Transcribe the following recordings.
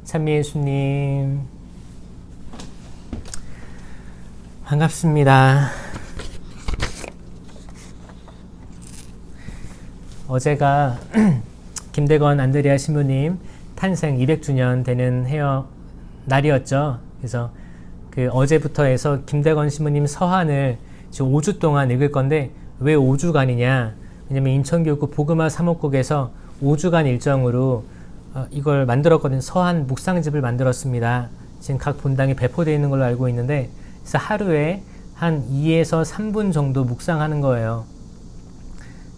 찬미예수님 반갑습니다. 어제가 김대건 안드레아 신부님 탄생 200주년 되는 날이었죠. 그래서 어제부터 해서 김대건 신부님 서한을 지금 5주 동안 읽을 건데, 왜 5주간이냐? 왜냐면 인천교구 복음화 사목국에서 5주간 일정으로 이걸 만들었거든요. 서한 묵상집을 만들었습니다. 지금 각 본당에 배포되어 있는 걸로 알고 있는데, 그래서 하루에 한 2에서 3분 정도 묵상하는 거예요.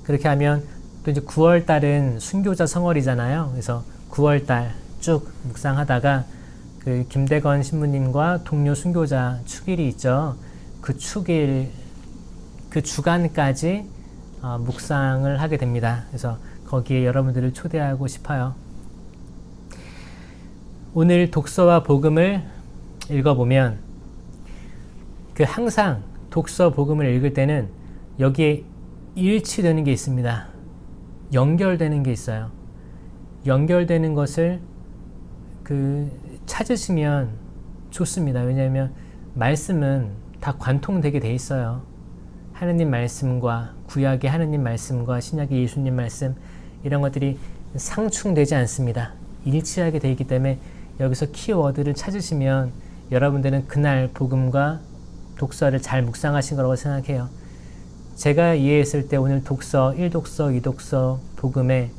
그렇게 하면 또 이제 9월 달은 순교자 성월이잖아요. 그래서 9월 달 쭉 묵상하다가 김대건 신부님과 동료 순교자 축일이 있죠. 그 축일, 그 주간까지 묵상을 하게 됩니다. 그래서 거기에 여러분들을 초대하고 싶어요. 오늘 독서와 복음을 읽어보면 항상 독서 복음을 읽을 때는 여기에 일치되는 게 있습니다. 연결되는 게 있어요. 연결되는 것을 찾으시면 좋습니다. 왜냐하면 말씀은 다 관통되게 돼 있어요. 하느님 말씀과 구약의 하느님 말씀과 신약의 예수님 말씀, 이런 것들이 상충되지 않습니다. 일치하게 돼 있기 때문에 여기서 키워드를 찾으시면 여러분들은 그날 복음과 독서를 잘 묵상하신 거라고 생각해요. 제가 이해했을 때 오늘 독서, 1독서, 2독서 복음의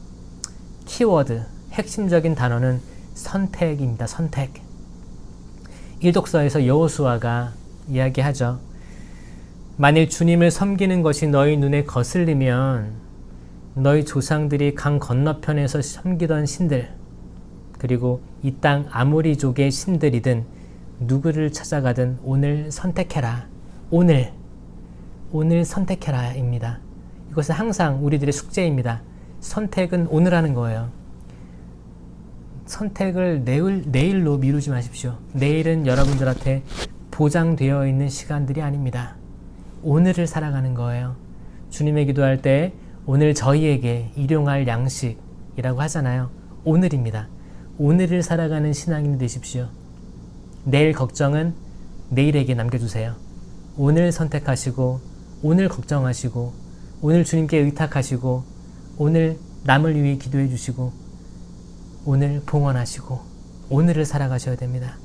키워드, 핵심적인 단어는 선택입니다. 선택. 1독서에서 여호수아가 이야기하죠. 만일 주님을 섬기는 것이 너희 눈에 거슬리면 너희 조상들이 강 건너편에서 섬기던 신들, 그리고 이 땅 아모리족의 신들이든 누구를 찾아가든 오늘 선택해라. 오늘 선택해라 입니다. 이것은 항상 우리들의 숙제입니다. 선택은 오늘 하는 거예요. 선택을 내일로 미루지 마십시오. 내일은 여러분들한테 보장되어 있는 시간들이 아닙니다. 오늘을 살아가는 거예요. 주님의 기도할 때 오늘 저희에게 일용할 양식이라고 하잖아요. 오늘입니다. 오늘을 살아가는 신앙인이 되십시오. 내일 걱정은 내일에게 남겨주세요. 오늘 선택하시고, 오늘 걱정하시고, 오늘 주님께 의탁하시고, 오늘 남을 위해 기도해 주시고, 오늘 봉헌하시고, 오늘을 살아가셔야 됩니다.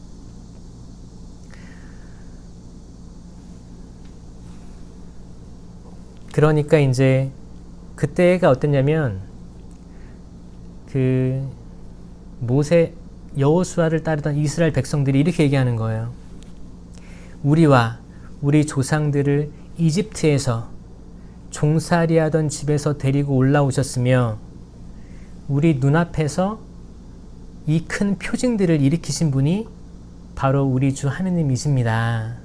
그러니까 이제 그때가 어땠냐면 여호수아를 따르던 이스라엘 백성들이 이렇게 얘기하는 거예요. 우리와 우리 조상들을 이집트에서 종살이하던 집에서 데리고 올라오셨으며 우리 눈앞에서 이 큰 표징들을 일으키신 분이 바로 우리 주 하느님이십니다.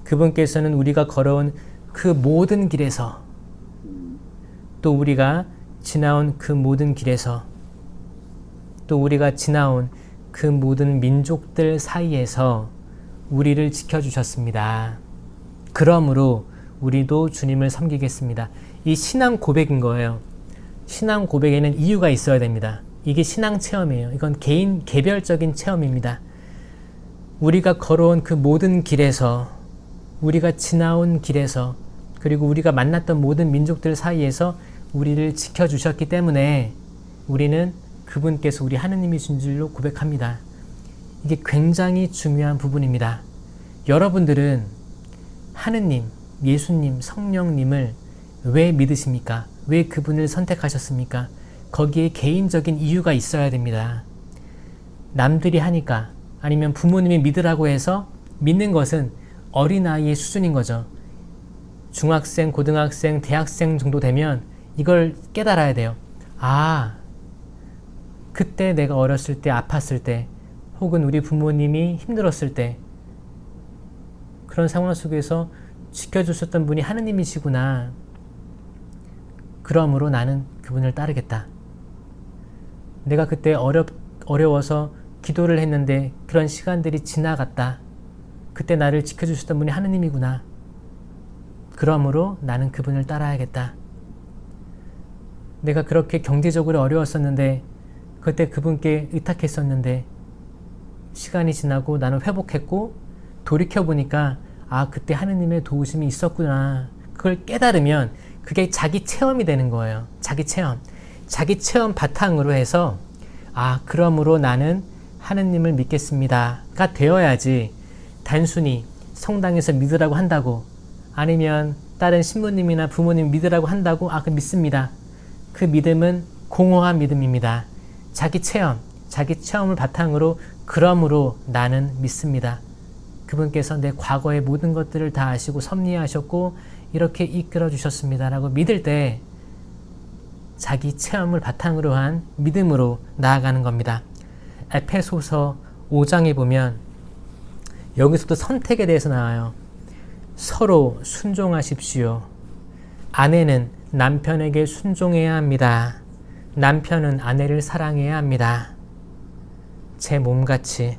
그분께서는 우리가 걸어온 그 모든 길에서, 또 우리가 지나온 그 모든 길에서, 또 우리가 지나온 그 모든 민족들 사이에서 우리를 지켜주셨습니다. 그러므로 우리도 주님을 섬기겠습니다. 이 신앙 고백인 거예요. 신앙 고백에는 이유가 있어야 됩니다. 이게 신앙 체험이에요. 이건 개별적인 체험입니다. 우리가 걸어온 그 모든 길에서, 우리가 지나온 길에서, 그리고 우리가 만났던 모든 민족들 사이에서 우리를 지켜주셨기 때문에 우리는 그분께서 우리 하느님이신 줄로 고백합니다. 이게 굉장히 중요한 부분입니다. 여러분들은 하느님, 예수님, 성령님을 왜 믿으십니까? 왜 그분을 선택하셨습니까? 거기에 개인적인 이유가 있어야 됩니다. 남들이 하니까, 아니면 부모님이 믿으라고 해서 믿는 것은 어린아이의 수준인 거죠. 중학생, 고등학생, 대학생 정도 되면 이걸 깨달아야 돼요. 그때 내가 어렸을 때, 아팠을 때, 혹은 우리 부모님이 힘들었을 때, 그런 상황 속에서 지켜주셨던 분이 하느님이시구나. 그러므로 나는 그분을 따르겠다. 내가 그때 어려워서 기도를 했는데 그런 시간들이 지나갔다. 그때 나를 지켜주셨던 분이 하느님이구나. 그러므로 나는 그분을 따라야겠다. 내가 그렇게 경제적으로 어려웠었는데 그때 그분께 의탁했었는데 시간이 지나고 나는 회복했고 돌이켜보니까 아, 그때 하느님의 도우심이 있었구나. 그걸 깨달으면 그게 자기 체험이 되는 거예요. 자기 체험. 자기 체험 바탕으로 해서 아, 그러므로 나는 하느님을 믿겠습니다가 되어야지 단순히 성당에서 믿으라고 한다고 아니면 다른 신부님이나 부모님 믿으라고 한다고 아, 그 믿습니다. 그 믿음은 공허한 믿음입니다. 자기 체험을 바탕으로 그러므로 나는 믿습니다. 그분께서 내 과거의 모든 것들을 다 아시고 섭리하셨고 이렇게 이끌어 주셨습니다. 라고 믿을 때 자기 체험을 바탕으로 한 믿음으로 나아가는 겁니다. 에페소서 5장에 보면 여기서도 선택에 대해서 나와요. 서로 순종하십시오. 아내는 남편에게 순종해야 합니다. 남편은 아내를 사랑해야 합니다. 제 몸같이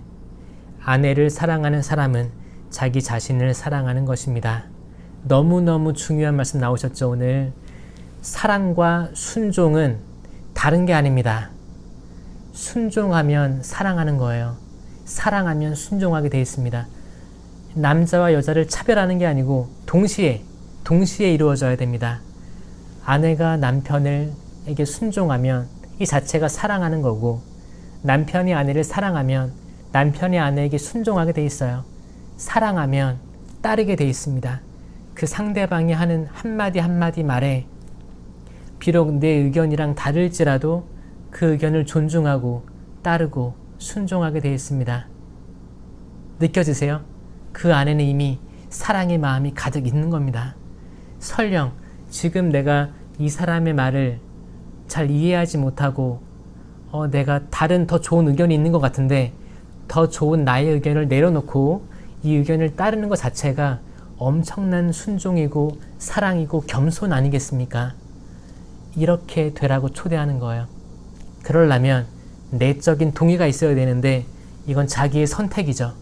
아내를 사랑하는 사람은 자기 자신을 사랑하는 것입니다. 너무너무 중요한 말씀 나오셨죠, 오늘. 사랑과 순종은 다른 게 아닙니다. 순종하면 사랑하는 거예요. 사랑하면 순종하게 되어 있습니다. 남자와 여자를 차별하는 게 아니고 동시에 이루어져야 됩니다. 아내가 남편에게 순종하면 이 자체가 사랑하는 거고 남편이 아내를 사랑하면 남편이 아내에게 순종하게 돼 있어요. 사랑하면 따르게 돼 있습니다. 그 상대방이 하는 한마디 한마디 말에 비록 내 의견이랑 다를지라도 그 의견을 존중하고 따르고 순종하게 돼 있습니다. 느껴지세요? 그 안에는 이미 사랑의 마음이 가득 있는 겁니다. 설령 지금 내가 이 사람의 말을 잘 이해하지 못하고 내가 다른 더 좋은 의견이 있는 것 같은데 더 좋은 나의 의견을 내려놓고 이 의견을 따르는 것 자체가 엄청난 순종이고 사랑이고 겸손 아니겠습니까? 이렇게 되라고 초대하는 거예요. 그러려면 내적인 동의가 있어야 되는데 이건 자기의 선택이죠.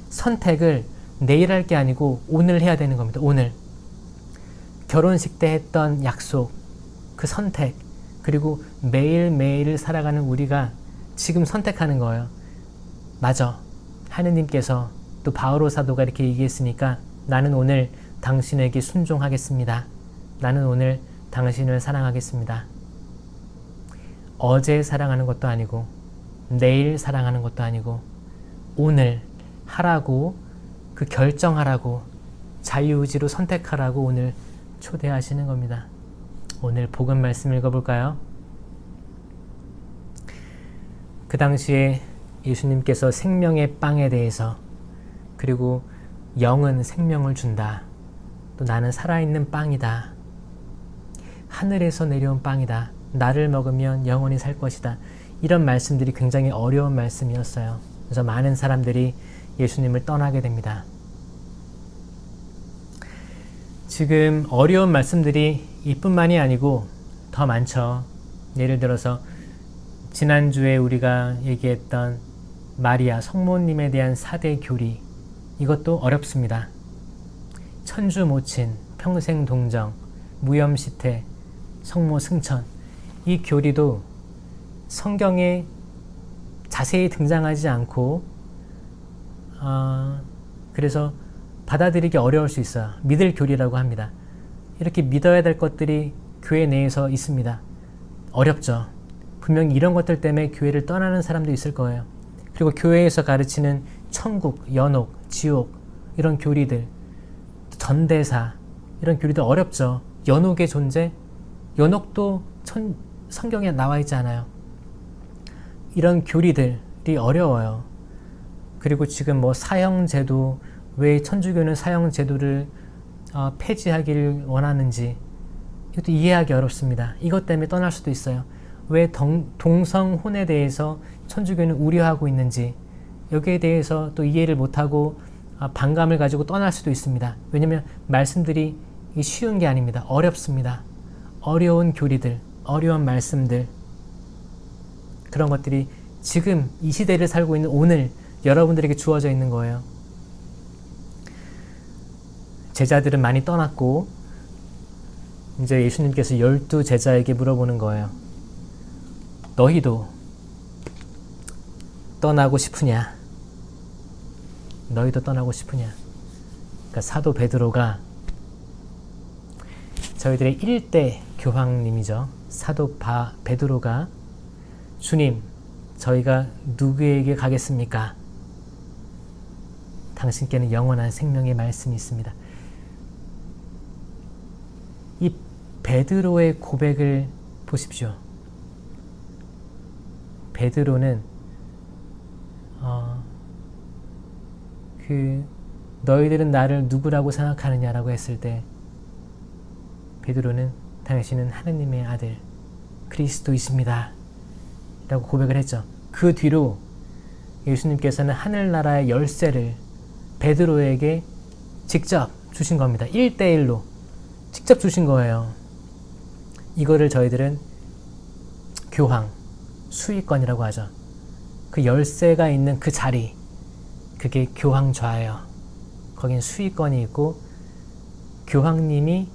선택을 내일 할 게 아니고 오늘 해야 되는 겁니다. 오늘. 결혼식 때 했던 약속, 그 선택, 그리고 매일매일을 살아가는 우리가 지금 선택하는 거예요. 맞아. 하느님께서 또 바오로 사도가 이렇게 얘기했으니까 나는 오늘 당신에게 순종하겠습니다. 나는 오늘 당신을 사랑하겠습니다. 어제 사랑하는 것도 아니고 내일 사랑하는 것도 아니고 오늘 하라고 그 결정하라고 자유의지로 선택하라고 오늘 초대하시는 겁니다. 오늘 복음 말씀 읽어볼까요? 그 당시에 예수님께서 생명의 빵에 대해서 그리고 영은 생명을 준다. 또 나는 살아있는 빵이다. 하늘에서 내려온 빵이다. 나를 먹으면 영원히 살 것이다. 이런 말씀들이 굉장히 어려운 말씀이었어요. 그래서 많은 사람들이 예수님을 떠나게 됩니다. 지금 어려운 말씀들이 이뿐만이 아니고 더 많죠. 예를 들어서 지난주에 우리가 얘기했던 마리아 성모님에 대한 4대 교리, 이것도 어렵습니다. 천주 모친, 평생 동정, 무염시태, 성모 승천, 이 교리도 성경에 자세히 등장하지 않고 그래서 받아들이기 어려울 수 있어요. 믿을 교리라고 합니다. 이렇게 믿어야 될 것들이 교회 내에서 있습니다. 어렵죠. 분명히 이런 것들 때문에 교회를 떠나는 사람도 있을 거예요. 그리고 교회에서 가르치는 천국, 연옥, 지옥 이런 교리들, 전대사 이런 교리들 어렵죠. 연옥의 존재, 연옥도 성경에 나와 있지 않아요. 이런 교리들이 어려워요. 그리고 지금 뭐 사형제도, 왜 천주교는 사형제도를 폐지하기를 원하는지 이것도 이해하기 어렵습니다. 이것 때문에 떠날 수도 있어요. 왜 동성혼에 대해서 천주교는 우려하고 있는지 여기에 대해서 또 이해를 못하고 반감을 가지고 떠날 수도 있습니다. 왜냐하면 말씀들이 쉬운 게 아닙니다. 어렵습니다. 어려운 교리들, 어려운 말씀들, 그런 것들이 지금 이 시대를 살고 있는 오늘 여러분들에게 주어져 있는 거예요. 제자들은 많이 떠났고 이제 예수님께서 12 제자에게 물어보는 거예요. 너희도 떠나고 싶으냐? 너희도 떠나고 싶으냐? 그러니까 사도 베드로가 저희들의 1대 교황님이죠. 사도 베드로가 주님, 저희가 누구에게 가겠습니까? 당신께는 영원한 생명의 말씀이 있습니다. 이 베드로의 고백을 보십시오. 베드로는 너희들은 나를 누구라고 생각하느냐라고 했을 때 베드로는 당신은 하느님의 아들 그리스도이십니다 라고 고백을 했죠. 그 뒤로 예수님께서는 하늘나라의 열쇠를 베드로에게 직접 주신 겁니다. 1대1로 직접 주신 거예요. 이거를 저희들은 교황, 수위권이라고 하죠. 그 열쇠가 있는 그 자리, 그게 교황좌예요. 거긴 수위권이 있고 교황님이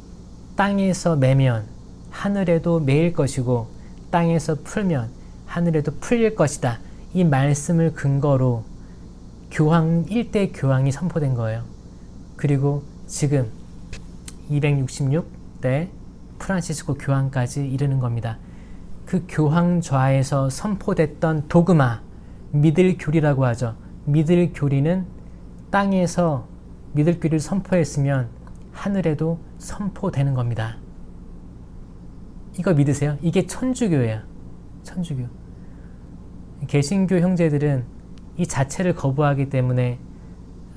땅에서 매면 하늘에도 매일 것이고 땅에서 풀면 하늘에도 풀릴 것이다. 이 말씀을 근거로 교황 1대 교황이 선포된 거예요. 그리고 지금 266대 프란시스코 교황까지 이르는 겁니다. 그 교황좌에서 선포됐던 도그마, 믿을 교리라고 하죠. 믿을 교리는 땅에서 믿을 교리를 선포했으면 하늘에도 선포되는 겁니다. 이거 믿으세요? 이게 천주교예요. 천주교. 개신교 형제들은 이 자체를 거부하기 때문에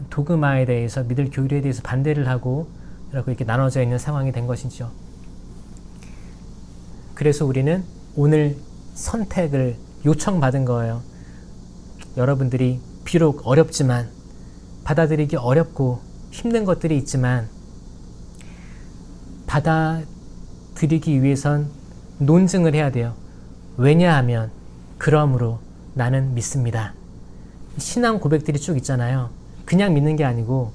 도그마에 대해서, 믿을 교리에 대해서 반대를 하고 이렇게 나눠져 있는 상황이 된 것이죠. 그래서 우리는 오늘 선택을 요청받은 거예요. 여러분들이 비록 어렵지만, 받아들이기 어렵고 힘든 것들이 있지만 받아들이기 위해선 논증을 해야 돼요. 왜냐하면 그러므로 나는 믿습니다. 신앙 고백들이 쭉 있잖아요. 그냥 믿는 게 아니고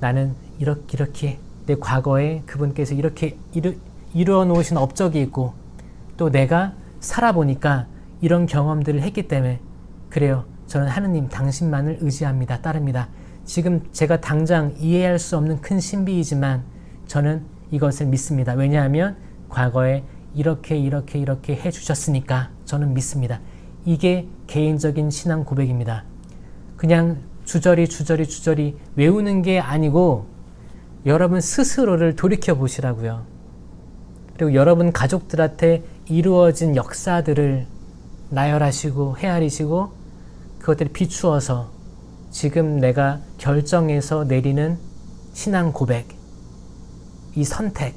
나는 이렇게 내 과거에 그분께서 이렇게 이루어 놓으신 업적이 있고 또 내가 살아보니까 이런 경험들을 했기 때문에 그래요. 저는 하느님 당신만을 의지합니다. 따릅니다. 지금 제가 당장 이해할 수 없는 큰 신비이지만 저는 이것을 믿습니다. 왜냐하면 과거에 이렇게 해주셨으니까 저는 믿습니다. 이게 개인적인 신앙 고백입니다. 그냥 주저리 외우는 게 아니고 여러분 스스로를 돌이켜 보시라고요. 그리고 여러분 가족들한테 이루어진 역사들을 나열하시고 헤아리시고 그것들을 비추어서 지금 내가 결정해서 내리는 신앙 고백, 이 선택,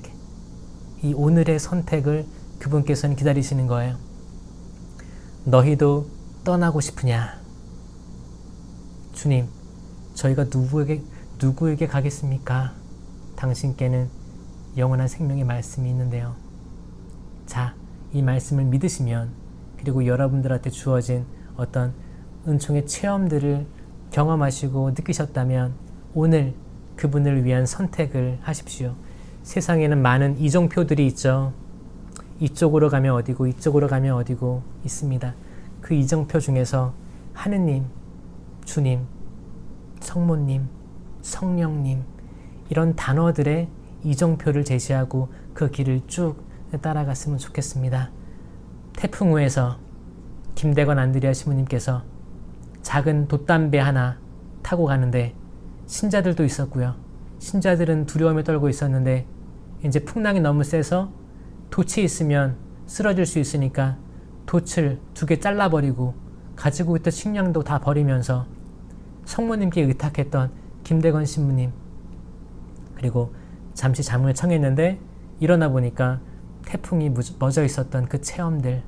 이 오늘의 선택을 그분께서는 기다리시는 거예요. 너희도 떠나고 싶으냐? 주님, 저희가 누구에게 가겠습니까? 당신께는 영원한 생명의 말씀이 있는데요. 자, 이 말씀을 믿으시면 그리고 여러분들한테 주어진 어떤 은총의 체험들을 경험하시고 느끼셨다면 오늘 그분을 위한 선택을 하십시오. 세상에는 많은 이정표들이 있죠. 이쪽으로 가면 어디고 이쪽으로 가면 어디고 있습니다. 그 이정표 중에서 하느님, 주님, 성모님, 성령님 이런 단어들의 이정표를 제시하고 그 길을 쭉 따라갔으면 좋겠습니다. 태풍 후에서 김대건 안드레아 신부님께서 작은 돛담배 하나 타고 가는데 신자들도 있었고요. 신자들은 두려움에 떨고 있었는데 이제 풍랑이 너무 세서 돛이 있으면 쓰러질 수 있으니까 돛을 2개 잘라버리고 가지고 있던 식량도 다 버리면서 성모님께 의탁했던 김대건 신부님, 그리고 잠시 잠을 청했는데 일어나 보니까 태풍이 멎어 있었던 그 체험들,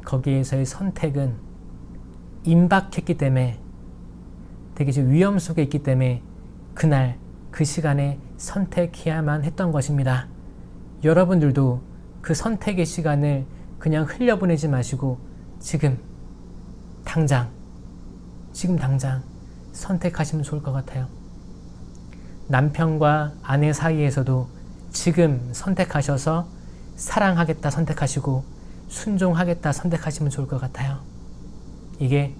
거기에서의 선택은 임박했기 때문에 되게 위험 속에 있기 때문에 그날 그 시간에 선택해야만 했던 것입니다. 여러분들도 그 선택의 시간을 그냥 흘려보내지 마시고 지금 당장 선택하시면 좋을 것 같아요. 남편과 아내 사이에서도 지금 선택하셔서 사랑하겠다 선택하시고 순종하겠다 선택하시면 좋을 것 같아요. 이게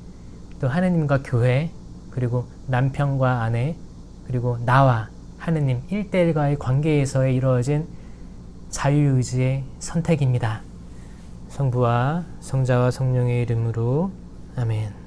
또 하느님과 교회, 그리고 남편과 아내, 그리고 나와 하느님 1대1과의 관계에서 이루어진 자유의지의 선택입니다. 성부와 성자와 성령의 이름으로 아멘.